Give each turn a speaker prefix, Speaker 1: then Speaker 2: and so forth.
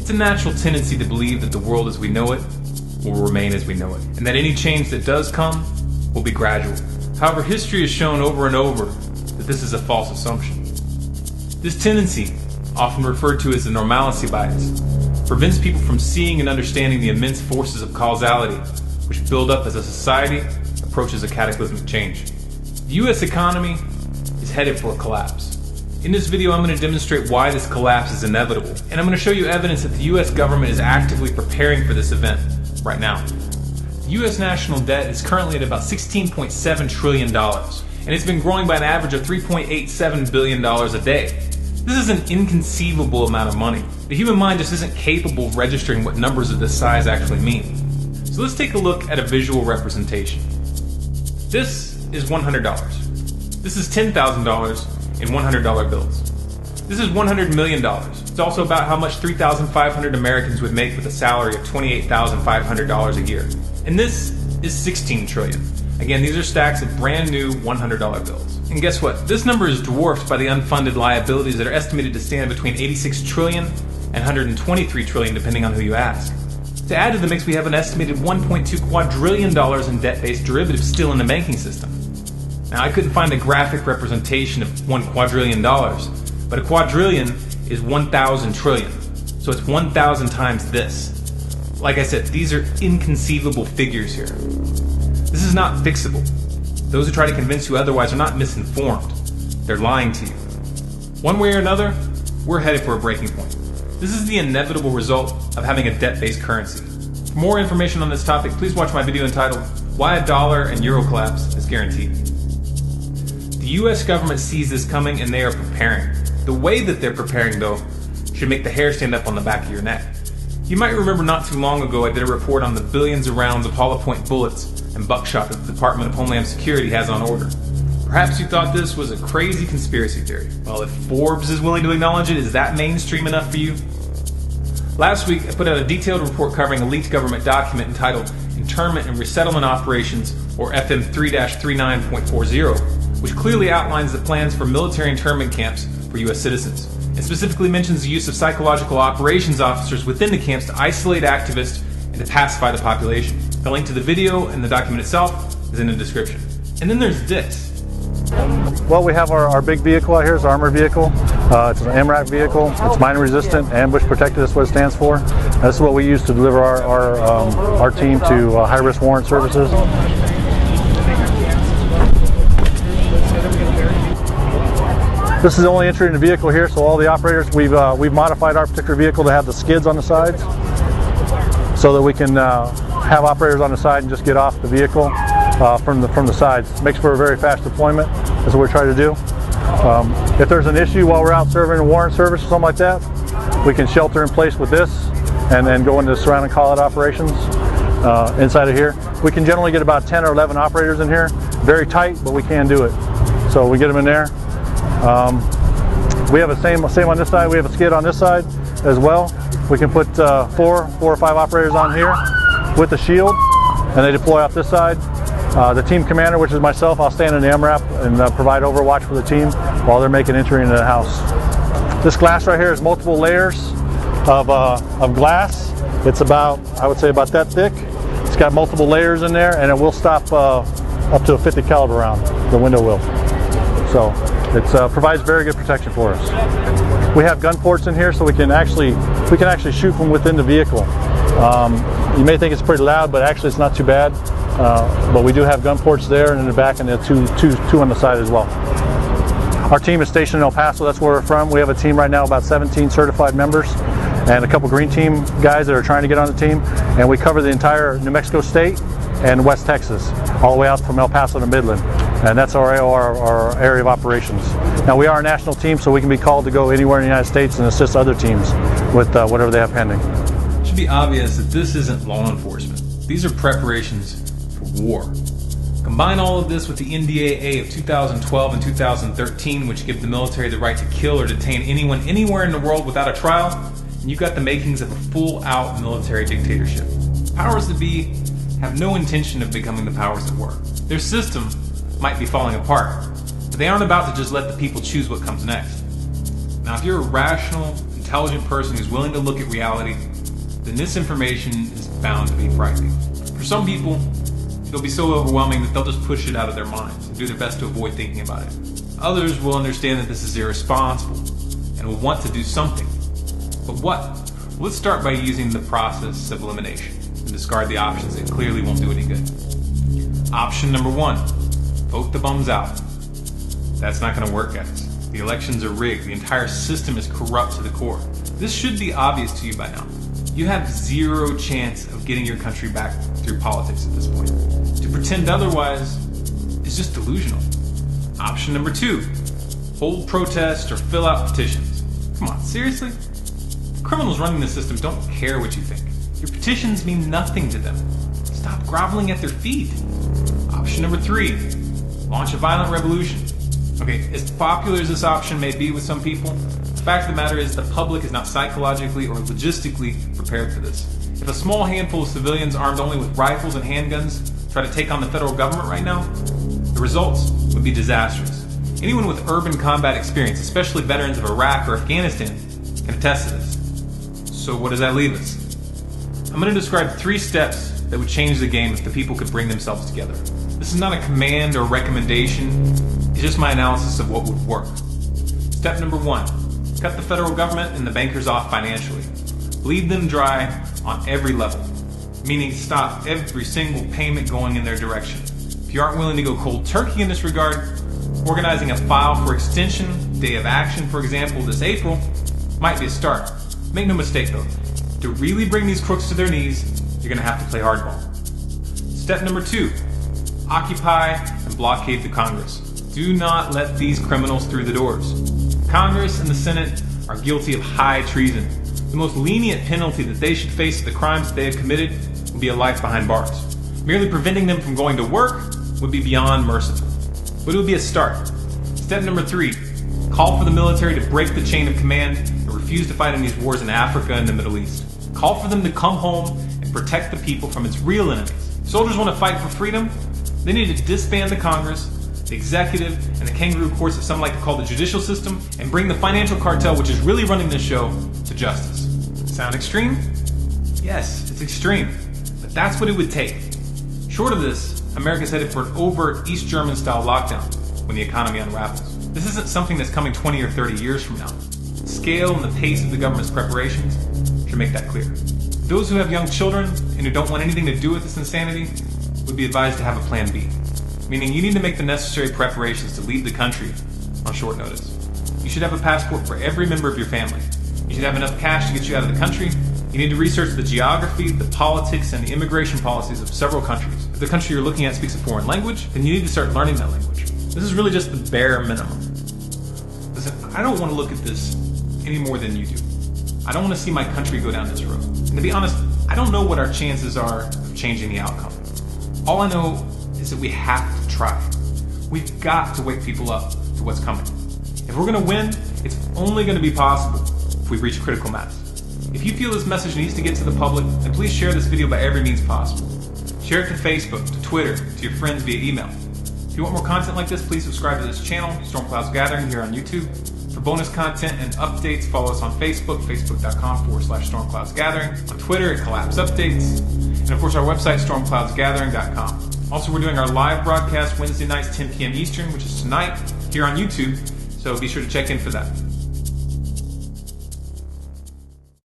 Speaker 1: It's a natural tendency to believe that the world as we know it will remain as we know it, and that any change that does come will be gradual. However, history has shown over and over that this is a false assumption. This tendency, often referred to as the normalcy bias, prevents people from seeing and understanding the immense forces of causality which build up as a society approaches a cataclysmic change. The U.S. economy is headed for a collapse. In this video, I'm going to demonstrate why this collapse is inevitable, and I'm going to show you evidence that the U.S. government is actively preparing for this event right now. The U.S. national debt is currently at about $16.7 trillion, and it's been growing by an average of $3.87 billion a day. This is an inconceivable amount of money. The human mind just isn't capable of registering what numbers of this size actually mean. So let's take a look at a visual representation. This is $100. This is $10,000 in $100 bills. This is $100 million. It's also about how much 3,500 Americans would make with a salary of $28,500 a year. And this is 16 trillion. Again, these are stacks of brand new $100 bills. And guess what? This number is dwarfed by the unfunded liabilities that are estimated to stand between 86 trillion and 123 trillion, depending on who you ask. To add to the mix, we have an estimated $1.2 quadrillion in debt-based derivatives still in the banking system. Now, I couldn't find a graphic representation of $1 quadrillion, but a quadrillion is 1,000 trillion. So it's 1,000 times this. Like I said, these are inconceivable figures here. This is not fixable. Those who try to convince you otherwise are not misinformed. They're lying to you. One way or another, we're headed for a breaking point. This is the inevitable result of having a debt-based currency. For more information on this topic, please watch my video entitled Why a Dollar and Euro Collapse is Guaranteed. The US government sees this coming and they are preparing. The way that they're preparing, though, should make the hair stand up on the back of your neck. You might remember not too long ago I did a report on the billions of rounds of hollow point bullets and buckshot that the Department of Homeland Security has on order. Perhaps you thought this was a crazy conspiracy theory. Well, if Forbes is willing to acknowledge it, is that mainstream enough for you? Last week, I put out a detailed report covering a leaked government document entitled Internment and Resettlement Operations, or FM 3-39.40, which clearly outlines the plans for military internment camps for U.S. citizens, and specifically mentions the use of psychological operations officers within the camps to isolate activists and to pacify the population. The link to the video and the document itself is in the description. And then there's this.
Speaker 2: Well, we have our big vehicle out here. It's an armored vehicle. It's an MRAP vehicle. It's mine resistant, ambush protected. That's what it stands for. This is what we use to deliver our team to high-risk warrant services. This is the only entry in the vehicle here, so all the operators, we've modified our particular vehicle to have the skids on the sides so that we can have operators on the side and just get off the vehicle from the sides. Makes for a very fast deployment. That's what we're trying to do. If there's an issue while we're out serving a warrant service or something like that, we can shelter in place with this and then go into surround and call out operations inside of here. We can generally get about 10 or 11 operators in here. Very tight, but we can do it. So we get them in there. We have the same on this side. We have a skid on this side as well. We can put four or five operators on here with the shield, and they deploy off this side. The team commander, which is myself, I'll stand in the MRAP and provide overwatch for the team while they're making entry into the house. This glass right here is multiple layers of glass. It's about, I would say, about that thick. It's got multiple layers in there, and it will stop up to a 50 caliber round. The window will. So it provides very good protection for us. We have gun ports in here, so we can actually shoot from within the vehicle. You may think it's pretty loud, but actually it's not too bad. But we do have gun ports there and in the back, and there are two on the side as well. Our team is stationed in El Paso. That's where we're from. We have a team right now, about 17 certified members, and a couple green team guys that are trying to get on the team. And we cover the entire New Mexico state and West Texas, all the way out from El Paso to Midland. And that's our area of operations. Now, we are a national team, so we can be called to go anywhere in the United States and assist other teams with whatever they have pending.
Speaker 1: It should be obvious that this isn't law enforcement. These are preparations for war. Combine all of this with the NDAA of 2012 and 2013, which give the military the right to kill or detain anyone anywhere in the world without a trial, and you've got the makings of a full-out military dictatorship. Powers that be have no intention of becoming the powers that were. Their system might be falling apart, but they aren't about to just let the people choose what comes next. Now, if you're a rational, intelligent person who's willing to look at reality, then this information is bound to be frightening. For some people, it'll be so overwhelming that they'll just push it out of their minds and do their best to avoid thinking about it. Others will understand that this is irresponsible and will want to do something. But what? Well, let's start by using the process of elimination and discard the options that clearly won't do any good. Option number 1, vote the bums out. That's not going to work, guys. The elections are rigged. The entire system is corrupt to the core. This should be obvious to you by now. You have zero chance of getting your country back through politics at this point. To pretend otherwise is just delusional. Option number 2, hold protests or fill out petitions. Come on, seriously? The criminals running the system don't care what you think. Your petitions mean nothing to them. Stop groveling at their feet. Option number 3, launch a violent revolution. Okay, as popular as this option may be with some people, the fact of the matter is the public is not psychologically or logistically prepared for this. If a small handful of civilians armed only with rifles and handguns try to take on the federal government right now, the results would be disastrous. Anyone with urban combat experience, especially veterans of Iraq or Afghanistan, can attest to this. So what does that leave us? I'm going to describe 3 steps that would change the game if the people could bring themselves together. This is not a command or recommendation, it's just my analysis of what would work. Step number 1, cut the federal government and the bankers off financially. Bleed them dry on every level, meaning stop every single payment going in their direction. If you aren't willing to go cold turkey in this regard, organizing a file for extension, day of action, for example, this April, might be a start. Make no mistake though, to really bring these crooks to their knees, you're going to have to play hardball. Step number 2, occupy and blockade the Congress. Do not let these criminals through the doors. Congress and the Senate are guilty of high treason. The most lenient penalty that they should face for the crimes that they have committed would be a life behind bars. Merely preventing them from going to work would be beyond merciful. But it would be a start. Step number 3, call for the military to break the chain of command and refuse to fight in these wars in Africa and the Middle East. Call for them to come home and protect the people from its real enemies. If soldiers want to fight for freedom, they need to disband the Congress, the executive, and the kangaroo courts that some like to call the judicial system, and bring the financial cartel, which is really running this show, to justice. Sound extreme? Yes, it's extreme. But that's what it would take. Short of this, America's headed for an overt East German-style lockdown when the economy unravels. This isn't something that's coming 20 or 30 years from now. The scale and the pace of the government's preparations should make that clear. Those who have young children and who don't want anything to do with this insanity would be advised to have a plan B, meaning you need to make the necessary preparations to leave the country on short notice. You should have a passport for every member of your family. You should have enough cash to get you out of the country. You need to research the geography, the politics, and the immigration policies of several countries. If the country you're looking at speaks a foreign language, then you need to start learning that language. This is really just the bare minimum. Listen, I don't want to look at this any more than you do. I don't want to see my country go down this road. And to be honest, I don't know what our chances are of changing the outcome. All I know is that we have to try. We've got to wake people up to what's coming. If we're going to win, it's only going to be possible if we reach critical mass. If you feel this message needs to get to the public, then please share this video by every means possible. Share it to Facebook, to Twitter, to your friends via email. If you want more content like this, please subscribe to this channel, Storm Clouds Gathering, here on YouTube. For bonus content and updates, follow us on Facebook, facebook.com/StormCloudsGathering. On Twitter at Collapse Updates. And of course our website, stormcloudsgathering.com. Also, we're doing our live broadcast Wednesday nights, 10 p.m. Eastern, which is tonight, here on YouTube. So be sure to check in for that.